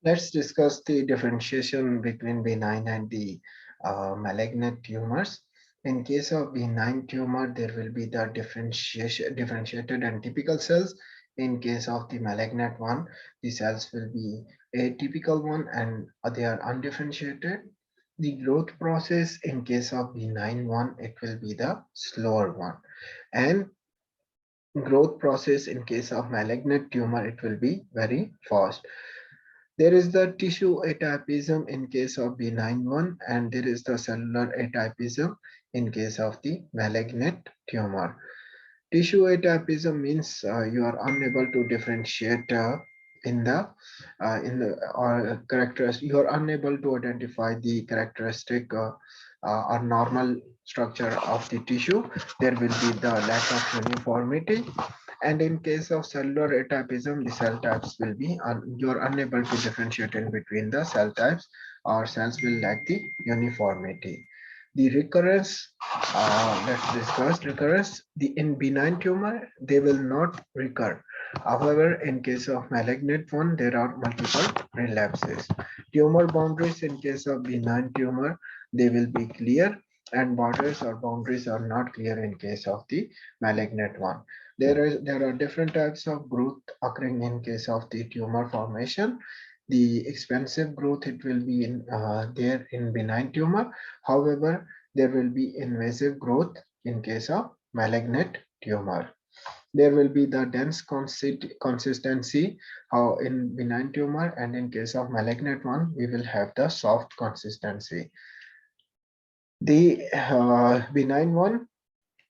Let's discuss the differentiation between benign and the malignant tumors. In case of benign tumor, there will be the differentiated and typical cells. In case of the malignant one, the cells will be atypical one and they are undifferentiated. The growth process in case of benign one, it will be the slower one. And growth process in case of malignant tumor, it will be very fast. There is the tissue atypism in case of benign one, and there is the cellular atypism in case of the malignant tumor. Tissue atypism means you are unable to differentiate in the characters. You are unable to identify the characteristic or normal structure of the tissue. There will be the lack of uniformity, and in case of cellular atypism, the cell types will be you are unable to differentiate in between the cell types, or cells will lack the uniformity. The recurrence, let's discuss recurrence. In benign tumor, they will not recur. However, in case of malignant one, there are multiple relapses. Tumor boundaries in case of benign tumor, they will be clear, and borders or boundaries are not clear in case of the malignant one. There are different types of growth occurring in case of the tumor formation. The expansive growth, it will be in there in benign tumor. However, there will be invasive growth in case of malignant tumor. There will be the dense consistency in benign tumor, and in case of malignant one, we will have the soft consistency. The benign one,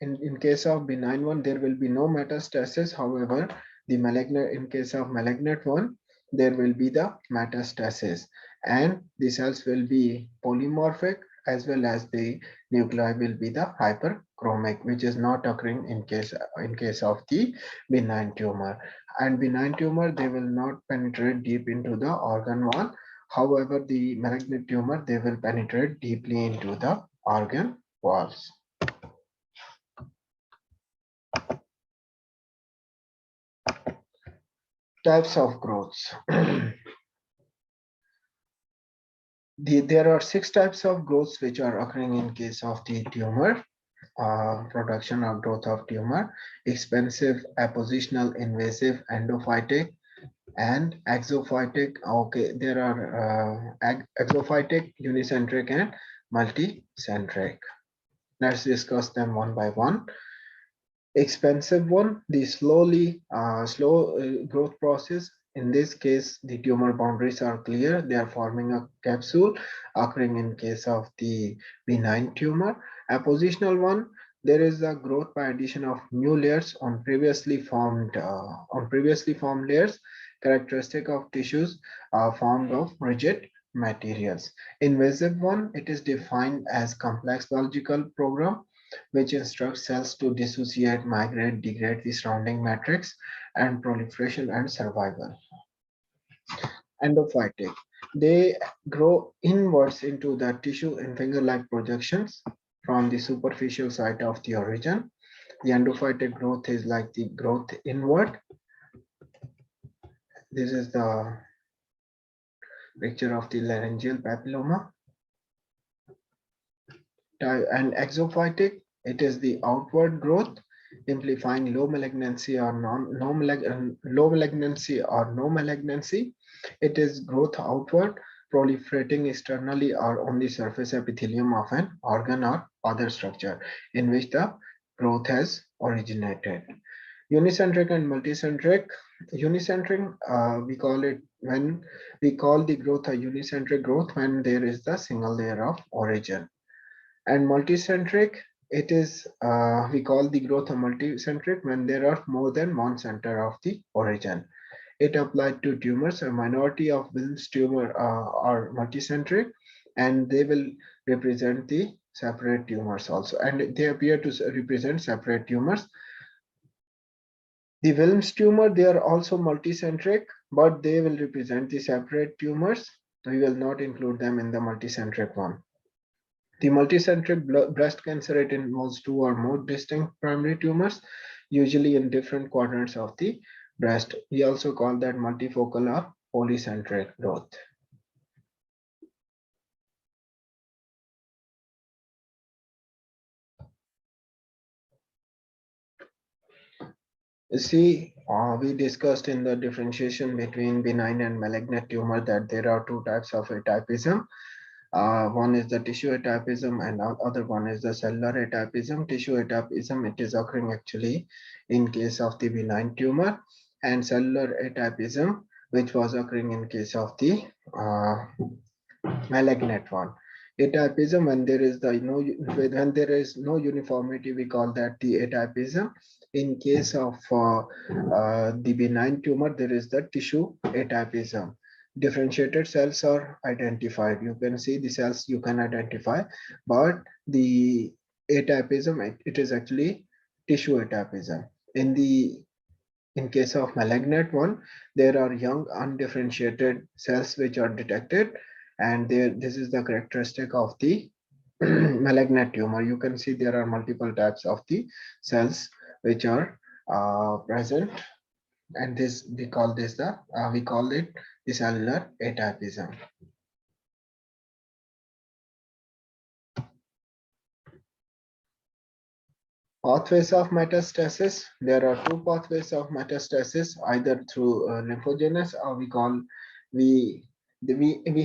in case of benign one, there will be no metastasis. However, the malignant, in case of malignant one, there will be the metastasis, and the cells will be polymorphic, as well as the nuclei will be the hyperchromic, which is not occurring in case of the benign tumor. And benign tumor, they will not penetrate deep into the organ wall. However, the malignant tumor, they will penetrate deeply into the organ walls. Types of growths. There are 6 types of growths which are occurring in case of the tumor, production or growth of tumor: expansive, appositional, invasive, endophytic, and exophytic. Okay, there are exophytic, unicentric, and multicentric. Let's discuss them one by one. Expensive one, the slow growth process. In this case, the tumor boundaries are clear. They are forming a capsule, occurring in case of the benign tumor. Appositional one, there is a growth by addition of new layers on previously formed layers, characteristic of tissues formed of rigid materials. Invasive one, it is defined as complex biological program which instructs cells to dissociate, migrate, degrade the surrounding matrix, and proliferation and survival. Endophytic. They grow inwards into the tissue in finger-like projections from the superficial site of the origin. The endophytic growth is like the growth inward. This is the picture of the laryngeal papilloma. And exophytic, it is the outward growth, implying low malignancy or no malignancy. It is growth outward, proliferating externally or on the surface epithelium of an organ or other structure in which the growth has originated. Unicentric and multicentric. Unicentric, we call the growth a unicentric growth when there is the single layer of origin. And multicentric, it is we call the growth a multicentric when there are more than one center of the origin. It applied to tumors. A minority of Wilms tumor are multicentric, and they will represent the separate tumors also, and they appear to represent separate tumors. The Wilms tumor, they are also multicentric, but they will represent the separate tumors. We will not include them in the multicentric one. The multicentric breast cancer, it involves 2 or more distinct primary tumors, usually in different quadrants of the breast. We also call that multifocal or polycentric growth. See, we discussed in the differentiation between benign and malignant tumor that there are two types of atypism. One is the tissue atypism and other one is the cellular atypism. Tissue atypism, it is occurring actually in case of the benign tumor, and cellular atypism, which was occurring in case of the malignant one. Atypism, when there is no uniformity, we call that the atypism. In case of the benign tumor, there is the tissue atypism. Differentiated cells are identified. You can see the cells you can identify, but the atypism, it is actually tissue atypism. In case of malignant one, there are young undifferentiated cells which are detected, and this is the characteristic of the malignant tumor. You can see there are multiple types of the cells which are present, and this we call it the cellular atypism. Pathways of metastasis. There are two pathways of metastasis, either through lymphogenous, or we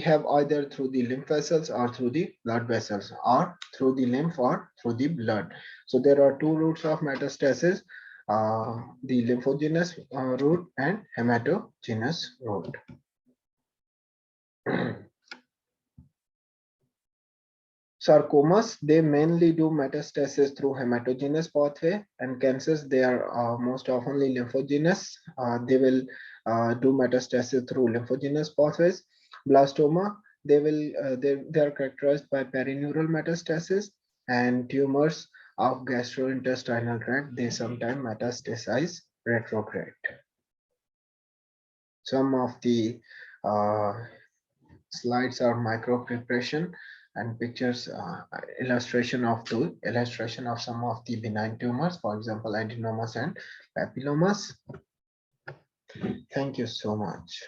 have either through the lymph vessels or through the blood vessels, or through the lymph or through the blood. So there are two routes of metastasis, the lymphogenous route and hematogenous route. Sarcomas, they mainly do metastasis through hematogenous pathway, and cancers, they are most oftenly lymphogenous. They will do metastasis through lymphogenous pathways. Blastoma, they are characterized by perineural metastasis, and tumors of gastrointestinal tract, they sometimes metastasize retrograde. Some of the slides are micro preparation and pictures illustration of some of the benign tumors, for example adenomas and papillomas. Thank you so much.